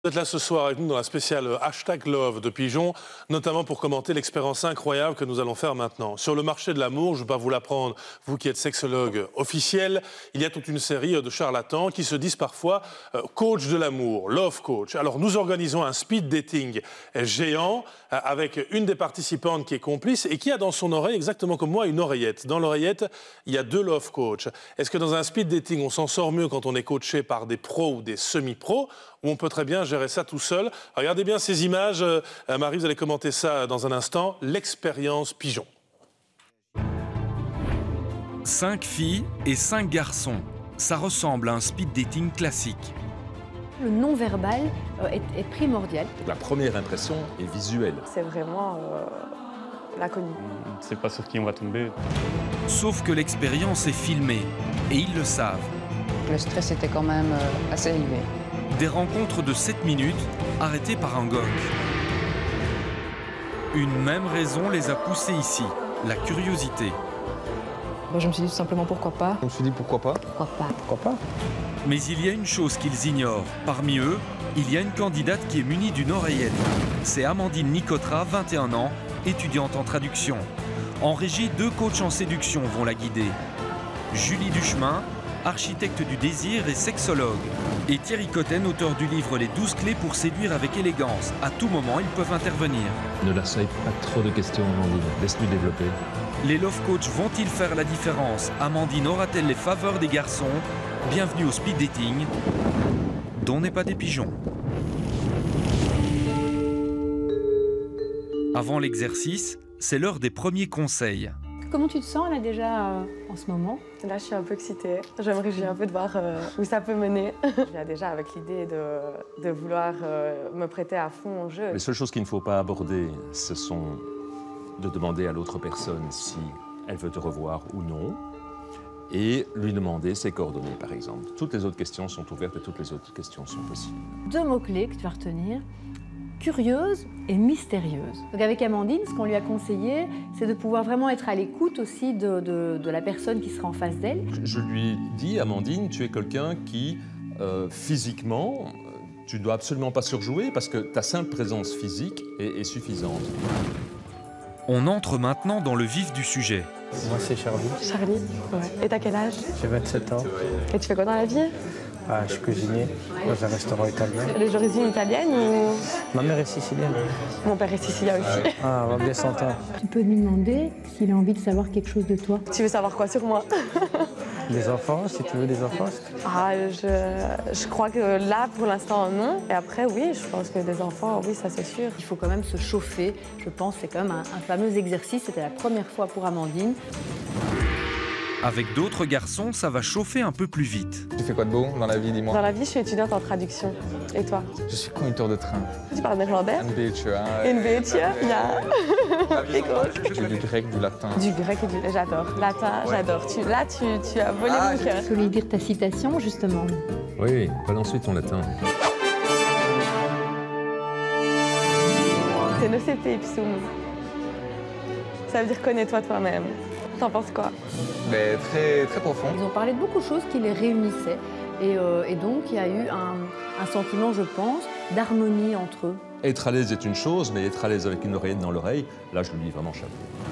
Vous êtes là ce soir avec nous dans la spéciale #Love de Pigeon, notamment pour commenter l'expérience incroyable que nous allons faire maintenant. Sur le marché de l'amour, je ne vais pas vous l'apprendre, vous qui êtes sexologue officiel, il y a toute une série de charlatans qui se disent parfois coach de l'amour, love coach. Alors nous organisons un speed dating géant avec une des participantes qui est complice et qui a dans son oreille, exactement comme moi, une oreillette. Dans l'oreillette, il y a 2 love coachs. Est-ce que dans un speed dating, on s'en sort mieux quand on est coaché par des pros ou des semi-pros, ou on peut très bien gérer ça tout seul? Regardez bien ces images. Marie, vous allez commenter ça dans un instant. L'expérience Pigeon. 5 filles et 5 garçons. Ça ressemble à un speed dating classique. Le non-verbal est primordial. La première impression est visuelle. C'est vraiment l'inconnu. C'est pas sur qui on va tomber. Sauf que l'expérience est filmée, et ils le savent. Le stress était quand même assez élevé. Des rencontres de 7 minutes, arrêtées par un gong. Une même raison les a poussés ici, la curiosité. Je me suis dit tout simplement pourquoi pas. Je me suis dit pourquoi pas. Pourquoi pas. Pourquoi pas. Mais il y a une chose qu'ils ignorent. Parmi eux, il y a une candidate qui est munie d'une oreillette. C'est Amandine Nicotra, 21 ans, étudiante en traduction. En régie, 2 coachs en séduction vont la guider. Julie Duchemin, architecte du désir et sexologue. Et Thierry Cotten, auteur du livre Les 12 clés pour séduire avec élégance. À tout moment, ils peuvent intervenir. Ne leur soyez pas trop de questions, Amandine. Laisse-lui développer. Les love coachs vont-ils faire la différence? Amandine aura-t-elle les faveurs des garçons? Bienvenue au speed dating, dont n'est pas des pigeons. Avant l'exercice, c'est l'heure des premiers conseils. Comment tu te sens là déjà en ce moment? Là, je suis un peu excitée. Je me réjouis un peu de voir où ça peut mener. Je viens déjà avec l'idée de vouloir me prêter à fond au jeu. Les seules choses qu'il ne faut pas aborder, ce sont de demander à l'autre personne si elle veut te revoir ou non, et lui demander ses coordonnées, par exemple. Toutes les autres questions sont ouvertes et toutes les autres questions sont possibles. 2 mots-clés que tu vas retenir. Curieuse et mystérieuse. Donc avec Amandine, ce qu'on lui a conseillé, c'est de pouvoir vraiment être à l'écoute aussi de la personne qui sera en face d'elle. Je lui dis, Amandine, tu es quelqu'un qui, physiquement, tu ne dois absolument pas surjouer parce que ta simple présence physique est suffisante. On entre maintenant dans le vif du sujet. Moi, c'est Charlie. Charlie, ouais. Et t'as quel âge? J'ai 27 ans. Et tu fais quoi dans la vie? Je suis cuisinier dans un restaurant italien. Les origines italiennes ou... Ma mère est sicilienne. Mon père est sicilien aussi. Ah, on va bien s'entendre. Tu peux lui demander s'il a envie de savoir quelque chose de toi. Tu veux savoir quoi sur moi? Des enfants, si tu veux des enfants. Je crois que là, pour l'instant, non. Et après, oui, je pense que des enfants, oui, ça c'est sûr. Il faut quand même se chauffer. Je pense que c'est quand même un fameux exercice. C'était la première fois pour Amandine. Avec d'autres garçons, ça va chauffer un peu plus vite. Tu fais quoi de beau dans la vie, dis-moi? Dans la vie, je suis étudiante en traduction. Et toi? Je suis conducteur de train. Tu parles néerlandais? Een beetje, hein. Une beetje, ja. J'ai du grec, du latin. Du grec et du... J'adore. Latin, j'adore. Là, tu as volé mon cœur. Tu peux lui dire ta citation, justement. Oui, balance-lui ton latin. C'est nocete ipsum. Ça veut dire connais-toi toi-même. T'en penses quoi? Mais très, très profond. Ils ont parlé de beaucoup de choses qui les réunissaient. Et donc, il y a eu un sentiment, je pense, d'harmonie entre eux. Être à l'aise est une chose, mais être à l'aise avec une oreillette dans l'oreille, là, je lui dis vraiment chapeau.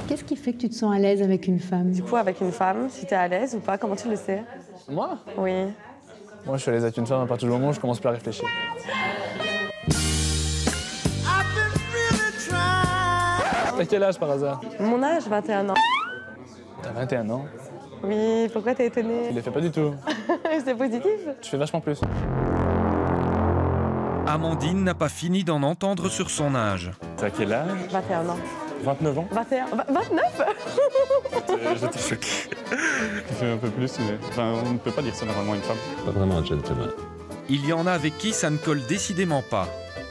Qu'est-ce qui fait que tu te sens à l'aise avec une femme? Du coup, avec une femme, si t'es à l'aise ou pas, comment tu le sais? Moi? Oui. Moi, je suis à l'aise avec une femme à partir du moment où je commence plus à réfléchir. T'as quel âge par hasard? Mon âge, 21 ans. T'as 21 ans. Oui, pourquoi t'es étonnée? Tu les fais pas du tout. C'est positif. Tu fais vachement plus. Amandine n'a pas fini d'en entendre sur son âge. T'as quel âge? 21 ans. 29 ans? 21... 29? J'étais choqué. Tu fais un peu plus, mais... Enfin, on ne peut pas dire ça normalement à une femme. Pas vraiment un gentleman. Il y en a avec qui ça ne colle décidément pas.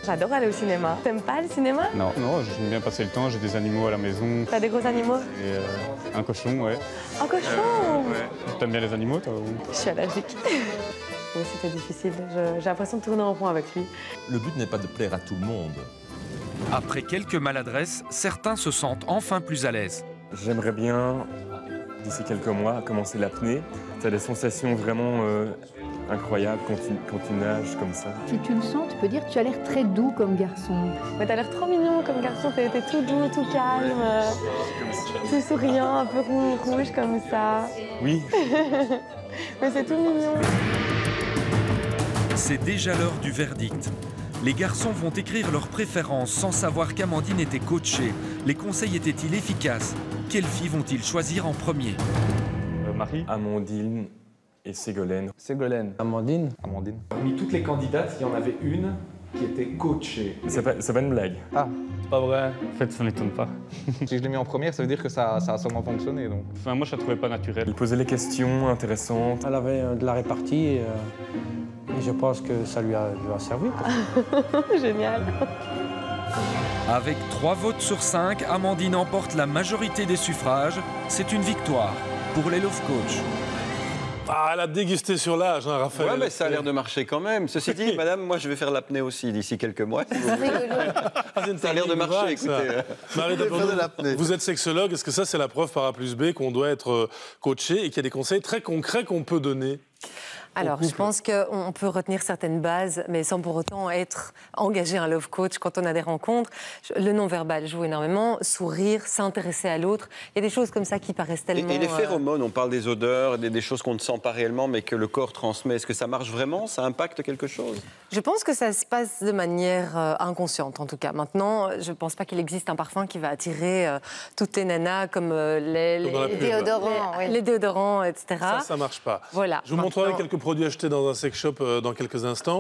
J'adore aller au cinéma. T'aimes pas le cinéma? Non, j'aime bien passer le temps, j'ai des animaux à la maison. T'as des gros animaux? Et un cochon, ouais. Un cochon? Ouais. T'aimes bien les animaux, toi? Je suis allergique. Oui, c'était difficile. J'ai l'impression de tourner en rond avec lui. Le but n'est pas de plaire à tout le monde. Après quelques maladresses, certains se sentent enfin plus à l'aise. J'aimerais bien, d'ici quelques mois, commencer l'apnée. Tu as des sensations vraiment incroyable quand tu nages comme ça. Si tu le sens, tu peux dire tu as l'air très doux comme garçon. Mais t'as l'air trop mignon comme garçon, t'es tout doux, tout calme, tout souriant, un peu rouge comme ça. Oui. Mais c'est tout mignon. C'est déjà l'heure du verdict. Les garçons vont écrire leurs préférences sans savoir qu'Amandine était coachée. Les conseils étaient-ils efficaces? Quelles filles vont-ils choisir en premier? Marie, Amandine et Ségolène. Ségolène. Amandine. Parmi toutes les candidates, il y en avait une qui était coachée. C'est pas une blague. C'est pas vrai. En fait, ça ne m'étonne pas. Si je l'ai mis en première, ça veut dire que ça a sûrement fonctionné. Donc. Enfin, moi, je la trouvais pas naturelle. Il posait les questions intéressantes. Elle avait de la répartie et je pense que ça lui a servi. Génial. Avec 3 votes sur 5, Amandine emporte la majorité des suffrages. C'est une victoire pour les Love Coach. Ah, elle a dégusté sur l'âge, hein, Raphaël. Ouais, mais ça a l'air de marcher quand même. Ceci dit, madame, moi, je vais faire l'apnée aussi d'ici quelques mois. Ça a l'air de marcher, écoutez. Marie Dapono, vous êtes sexologue. Est-ce que ça, c'est la preuve par A plus B qu'on doit être coaché et qu'il y a des conseils très concrets qu'on peut donner? Alors, je pense qu'on peut retenir certaines bases, mais sans pour autant être engagé un love coach quand on a des rencontres. Le non-verbal joue énormément, sourire, s'intéresser à l'autre. Il y a des choses comme ça qui paraissent tellement... Et les phéromones, on parle des odeurs, des choses qu'on ne sent pas réellement, mais que le corps transmet. Est-ce que ça marche vraiment? Ça impacte quelque chose? Je pense que ça se passe de manière inconsciente, en tout cas. Maintenant, je ne pense pas qu'il existe un parfum qui va attirer toutes les nanas comme les déodorants, etc. Ça ne marche pas. Voilà. Je vous montrerai quelques produits achetés dans un sex shop dans quelques instants.